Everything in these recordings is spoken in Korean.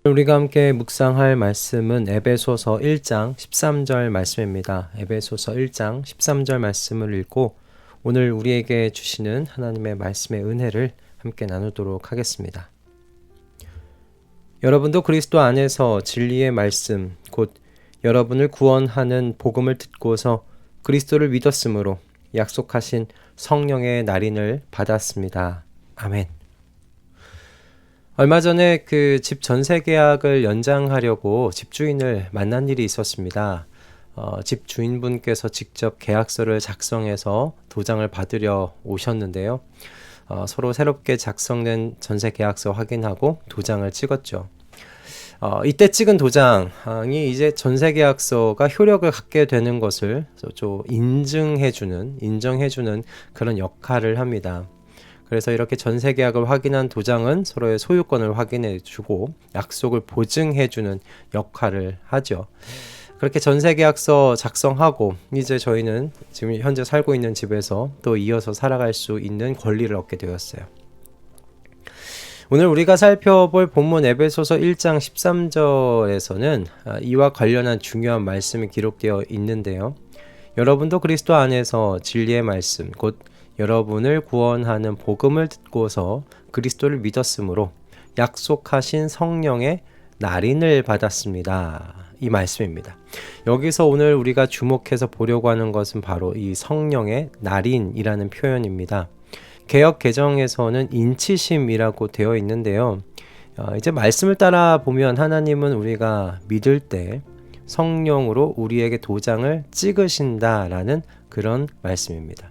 우리가 함께 묵상할 말씀은 에베소서 1장 13절 말씀입니다. 에베소서 1장 13절 말씀을 읽고 오늘 우리에게 주시는 하나님의 말씀의 은혜를 함께 나누도록 하겠습니다. 여러분도 그리스도 안에서 진리의 말씀, 곧 여러분을 구원하는 복음을 듣고서 그리스도를 믿었으므로 약속하신 성령의 날인을 받았습니다. 아멘. 얼마 전에 그 집 전세 계약을 연장하려고 집주인을 만난 일이 있었습니다. 집 주인분께서 직접 계약서를 작성해서 도장을 받으려 오셨는데요. 서로 새롭게 작성된 전세 계약서 확인하고 도장을 찍었죠. 이때 찍은 도장이 이제 전세 계약서가 효력을 갖게 되는 것을 좀 인정해주는 그런 역할을 합니다. 그래서 이렇게 전세 계약을 확인한 도장은 서로의 소유권을 확인해주고 약속을 보증해주는 역할을 하죠. 그렇게 전세 계약서 작성하고 이제 저희는 지금 현재 살고 있는 집에서 또 이어서 살아갈 수 있는 권리를 얻게 되었어요. 오늘 우리가 살펴볼 본문 에베소서 1장 13절에서는 이와 관련한 중요한 말씀이 기록되어 있는데요. 여러분도 그리스도 안에서 진리의 말씀, 곧 여러분을 구원하는 복음을 듣고서 그리스도를 믿었으므로 약속하신 성령의 날인을 받았습니다. 이 말씀입니다. 여기서 오늘 우리가 주목해서 보려고 하는 것은 바로 이 성령의 날인이라는 표현입니다. 개역 개정에서는 인치심이라고 되어 있는데요. 이제 말씀을 따라 보면 하나님은 우리가 믿을 때 성령으로 우리에게 도장을 찍으신다라는 그런 말씀입니다.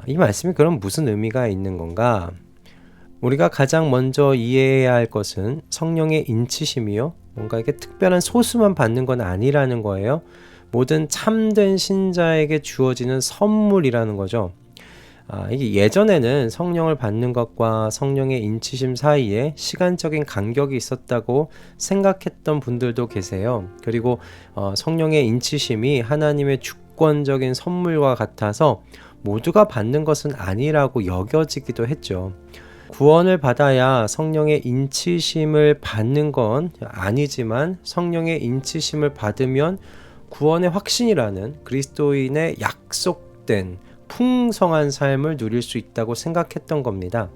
이 말씀이 그럼 무슨 의미가 있는 건가? 우리가 가장 먼저 이해해야 할 것은 성령의 인치심이요, 뭔가 이게 특별한 소수만 받는 건 아니라는 거예요. 모든 참된 신자에게 주어지는 선물이라는 거죠. 이게 예전에는 성령을 받는 것과 성령의 인치심 사이에 시간적인 간격이 있었다고 생각했던 분들도 계세요. 그리고 성령의 인치심이 하나님의 주권적인 선물과 같아서 모두가 받는 것은 아니라고 여겨지기도 했죠. 구원을 받아야 성령의 인치심을 받는 건 아니지만 성령의 인치심을 받으면 구원의 확신이라는 그리스도인의 약속된 풍성한 삶을 누릴 수 있다고 생각했던 겁니다.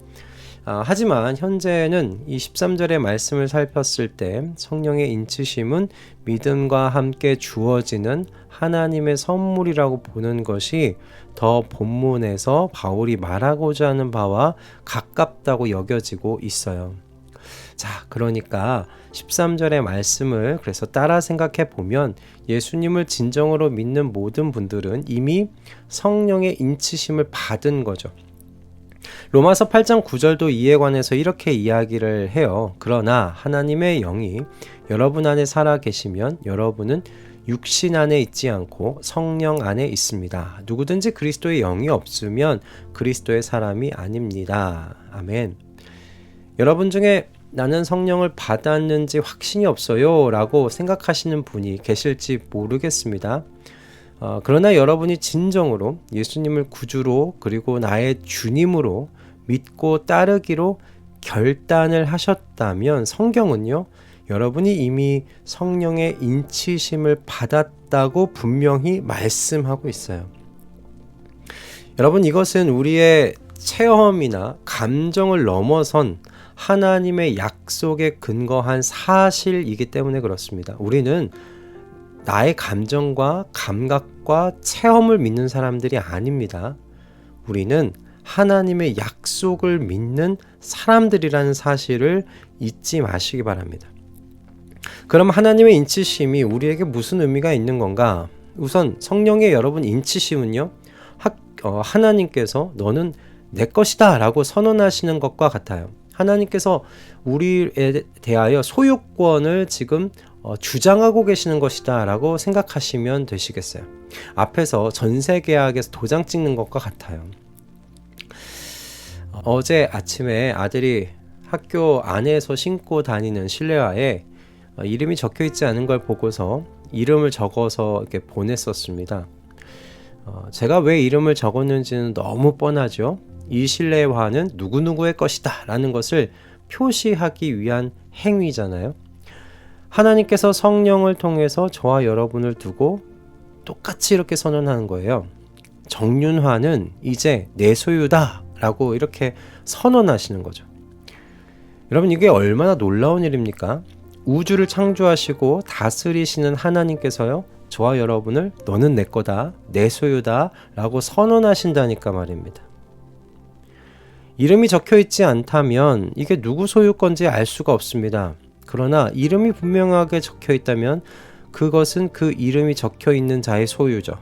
하지만 현재는 이 13절의 말씀을 살폈을 때 성령의 인치심은 믿음과 함께 주어지는 하나님의 선물이라고 보는 것이 더 본문에서 바울이 말하고자 하는 바와 가깝다고 여겨지고 있어요. 자, 그러니까 13절의 말씀을 그래서 따라 생각해 보면 예수님을 진정으로 믿는 모든 분들은 이미 성령의 인치심을 받은 거죠. 로마서 8장 9절도 이에 관해서 이렇게 이야기를 해요. 그러나 하나님의 영이 여러분 안에 살아 계시면 여러분은 육신 안에 있지 않고 성령 안에 있습니다. 누구든지 그리스도의 영이 없으면 그리스도의 사람이 아닙니다. 아멘. 여러분 중에 나는 성령을 받았는지 확신이 없어요 라고 생각하시는 분이 계실지 모르겠습니다. 그러나 여러분이 진정으로 예수님을 구주로 그리고 나의 주님으로 믿고 따르기로 결단을 하셨다면 성경은요, 여러분이 이미 성령의 인치심을 받았다고 분명히 말씀하고 있어요. 여러분, 이것은 우리의 체험이나 감정을 넘어선 하나님의 약속에 근거한 사실이기 때문에 그렇습니다. 우리는 나의 감정과 감각과 체험을 믿는 사람들이 아닙니다. 우리는 하나님의 약속을 믿는 사람들이라는 사실을 잊지 마시기 바랍니다. 그럼 하나님의 인치심이 우리에게 무슨 의미가 있는 건가? 우선 성령의 여러분 인치심은요, 하나님께서 너는 내 것이다 라고 선언하시는 것과 같아요. 하나님께서 우리에 대하여 소유권을 지금 주장하고 계시는 것이다 라고 생각하시면 되시겠어요. 앞에서 전세계약에서 도장 찍는 것과 같아요. 어제 아침에 아들이 학교 안에서 신고 다니는 실내화에 이름이 적혀 있지 않은 걸 보고서 이름을 적어서 이렇게 보냈었습니다. 제가 왜 이름을 적었는지는 너무 뻔하죠. 이 실내화는 누구누구의 것이다 라는 것을 표시하기 위한 행위잖아요. 하나님께서 성령을 통해서 저와 여러분을 두고 똑같이 이렇게 선언하는 거예요. 정륜화는 이제 내 소유다 라고 이렇게 선언하시는 거죠. 여러분, 이게 얼마나 놀라운 일입니까? 우주를 창조하시고 다스리시는 하나님께서요, 저와 여러분을 너는 내 거다, 내 소유다 라고 선언하신다니까 말입니다. 이름이 적혀 있지 않다면 이게 누구 소유 건지 알 수가 없습니다. 그러나 이름이 분명하게 적혀 있다면 그것은 그 이름이 적혀 있는 자의 소유죠.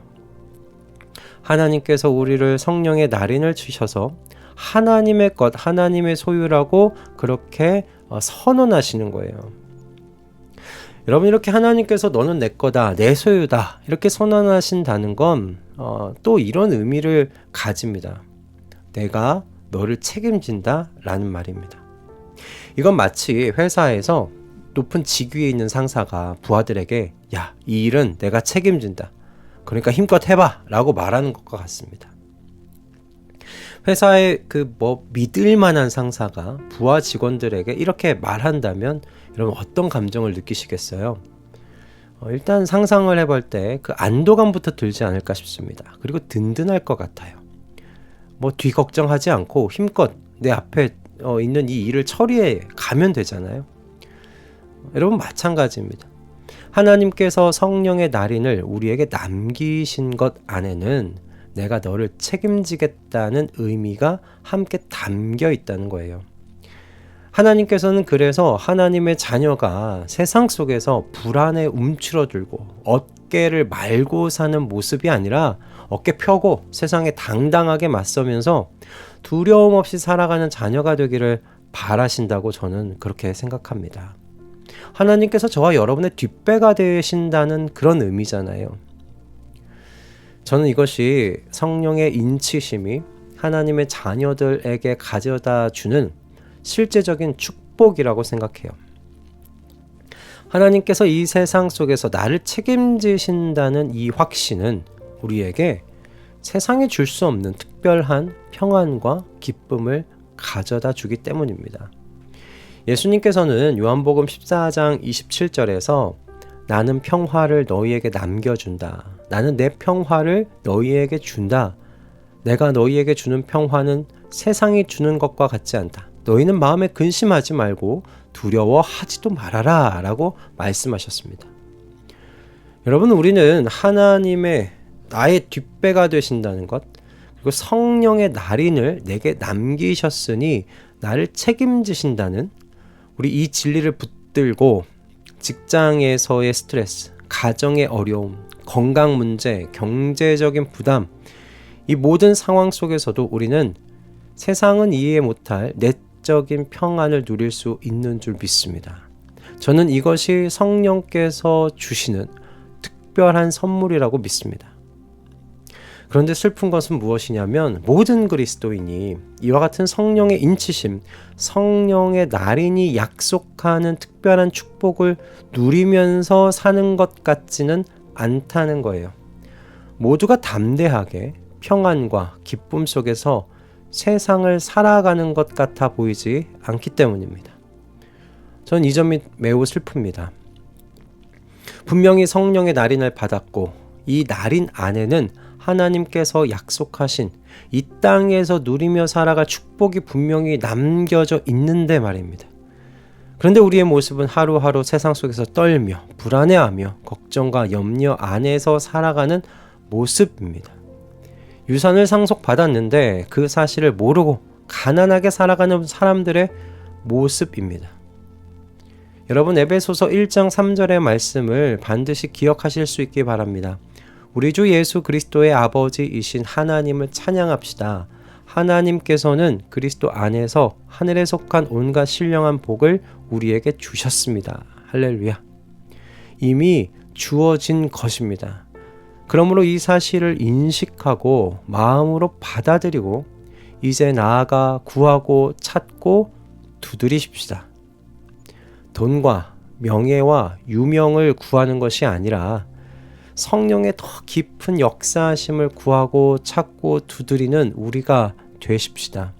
하나님께서 우리를 성령의 날인을 주셔서 하나님의 것, 하나님의 소유라고 그렇게 선언하시는 거예요. 여러분, 이렇게 하나님께서 너는 내 거다, 내 소유다 이렇게 선언하신다는 건 또 이런 의미를 가집니다. 내가 너를 책임진다 라는 말입니다. 이건 마치 회사에서 높은 직위에 있는 상사가 부하들에게 야, 이 일은 내가 책임진다, 그러니까 힘껏 해봐 라고 말하는 것과 같습니다. 회사의 믿을 만한 상사가 부하 직원들에게 이렇게 말한다면 여러분 어떤 감정을 느끼시겠어요? 일단 상상을 해볼 때 그 안도감부터 들지 않을까 싶습니다. 그리고 든든할 것 같아요. 뒤 걱정하지 않고 힘껏 내 앞에 있는 이 일을 처리해 가면 되잖아요. 여러분 마찬가지입니다. 하나님께서 성령의 날인을 우리에게 남기신 것 안에는 내가 너를 책임지겠다는 의미가 함께 담겨 있다는 거예요. 하나님께서는 그래서 하나님의 자녀가 세상 속에서 불안에 움츠러들고 어깨를 말고 사는 모습이 아니라 어깨 펴고 세상에 당당하게 맞서면서 두려움 없이 살아가는 자녀가 되기를 바라신다고 저는 그렇게 생각합니다. 하나님께서 저와 여러분의 뒷배가 되신다는 그런 의미잖아요. 저는 이것이 성령의 인치심이 하나님의 자녀들에게 가져다 주는 실제적인 축복이라고 생각해요. 하나님께서 이 세상 속에서 나를 책임지신다는 이 확신은 우리에게 세상에 줄 수 없는 특별한 평안과 기쁨을 가져다 주기 때문입니다. 예수님께서는 요한복음 14장 27절에서 나는 평화를 너희에게 남겨준다. 나는 내 평화를 너희에게 준다. 내가 너희에게 주는 평화는 세상이 주는 것과 같지 않다. 너희는 마음에 근심하지 말고 두려워하지도 말아라 라고 말씀하셨습니다. 여러분, 우리는 하나님의 나의 뒷배가 되신다는 것, 그리고 성령의 날인을 내게 남기셨으니 나를 책임지신다는 우리 이 진리를 붙들고 직장에서의 스트레스, 가정의 어려움, 건강 문제, 경제적인 부담, 이 모든 상황 속에서도 우리는 세상은 이해 못할 내적인 평안을 누릴 수 있는 줄 믿습니다. 저는 이것이 성령께서 주시는 특별한 선물이라고 믿습니다. 그런데 슬픈 것은 무엇이냐면 모든 그리스도인이 이와 같은 성령의 인치심, 성령의 날인이 약속하는 특별한 축복을 누리면서 사는 것 같지는 않다는 거예요. 모두가 담대하게 평안과 기쁨 속에서 세상을 살아가는 것 같아 보이지 않기 때문입니다. 전 이 점이 매우 슬픕니다. 분명히 성령의 날인을 받았고 이 날인 안에는 하나님께서 약속하신 이 땅에서 누리며 살아갈 축복이 분명히 남겨져 있는데 말입니다. 그런데 우리의 모습은 하루하루 세상 속에서 떨며 불안해하며 걱정과 염려 안에서 살아가는 모습입니다. 유산을 상속받았는데 그 사실을 모르고 가난하게 살아가는 사람들의 모습입니다. 여러분, 에베소서 1장 3절의 말씀을 반드시 기억하실 수 있기 바랍니다. 우리 주 예수 그리스도의 아버지이신 하나님을 찬양합시다. 하나님께서는 그리스도 안에서 하늘에 속한 온갖 신령한 복을 우리에게 주셨습니다. 할렐루야. 이미 주어진 것입니다. 그러므로 이 사실을 인식하고 마음으로 받아들이고 이제 나아가 구하고 찾고 두드리십시다. 돈과 명예와 유명을 구하는 것이 아니라 성령의 더 깊은 역사하심을 구하고 찾고 두드리는 우리가 되십시다.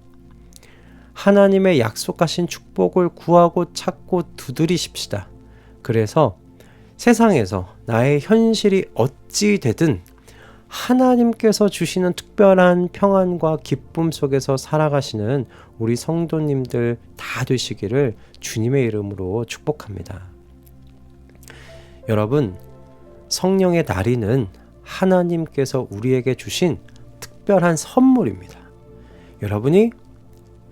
하나님의 약속하신 축복을 구하고 찾고 두드리십시다. 그래서 세상에서 나의 현실이 어찌 되든 하나님께서 주시는 특별한 평안과 기쁨 속에서 살아가시는 우리 성도님들 다 되시기를 주님의 이름으로 축복합니다. 여러분, 성령의 날이는 하나님께서 우리에게 주신 특별한 선물입니다. 여러분이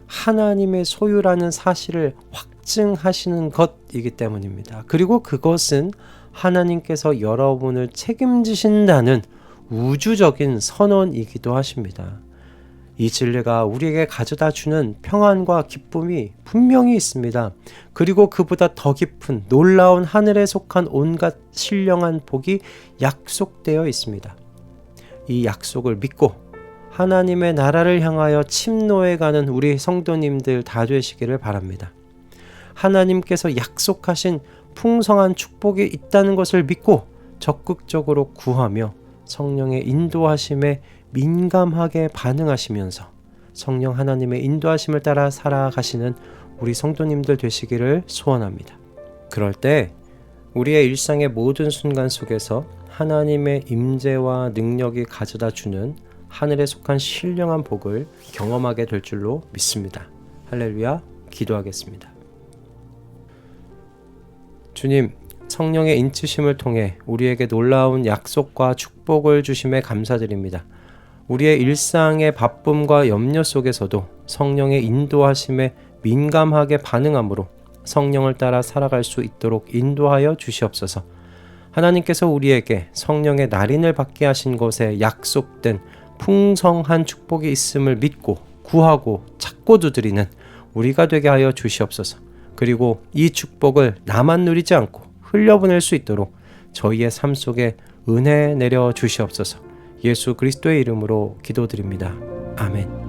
하나님의 소유라는 사실을 확증하시는 것이기 때문입니다. 그리고 그것은 하나님께서 여러분을 책임지신다는 우주적인 선언이기도 하십니다. 이 진리가 우리에게 가져다 주는 평안과 기쁨이 분명히 있습니다. 그리고 그보다 더 깊은 놀라운 하늘에 속한 온갖 신령한 복이 약속되어 있습니다. 이 약속을 믿고 하나님의 나라를 향하여 침노해가는 우리 성도님들 다 되시기를 바랍니다. 하나님께서 약속하신 풍성한 축복이 있다는 것을 믿고 적극적으로 구하며 성령의 인도하심에 민감하게 반응하시면서 성령 하나님의 인도하심을 따라 살아가시는 우리 성도님들 되시기를 소원합니다. 그럴 때 우리의 일상의 모든 순간 속에서 하나님의 임재와 능력이 가져다 주는 하늘에 속한 신령한 복을 경험하게 될 줄로 믿습니다. 할렐루야. 기도하겠습니다. 주님, 성령의 인치심을 통해 우리에게 놀라운 약속과 축복을 주심에 감사드립니다. 우리의 일상의 바쁨과 염려 속에서도 성령의 인도하심에 민감하게 반응함으로 성령을 따라 살아갈 수 있도록 인도하여 주시옵소서. 하나님께서 우리에게 성령의 날인을 받게 하신 것에 약속된 풍성한 축복이 있음을 믿고 구하고 찾고 두드리는 우리가 되게 하여 주시옵소서. 그리고 이 축복을 나만 누리지 않고 흘려보낼 수 있도록 저희의 삶 속에 은혜 내려 주시옵소서. 예수 그리스도의 이름으로 기도드립니다. 아멘.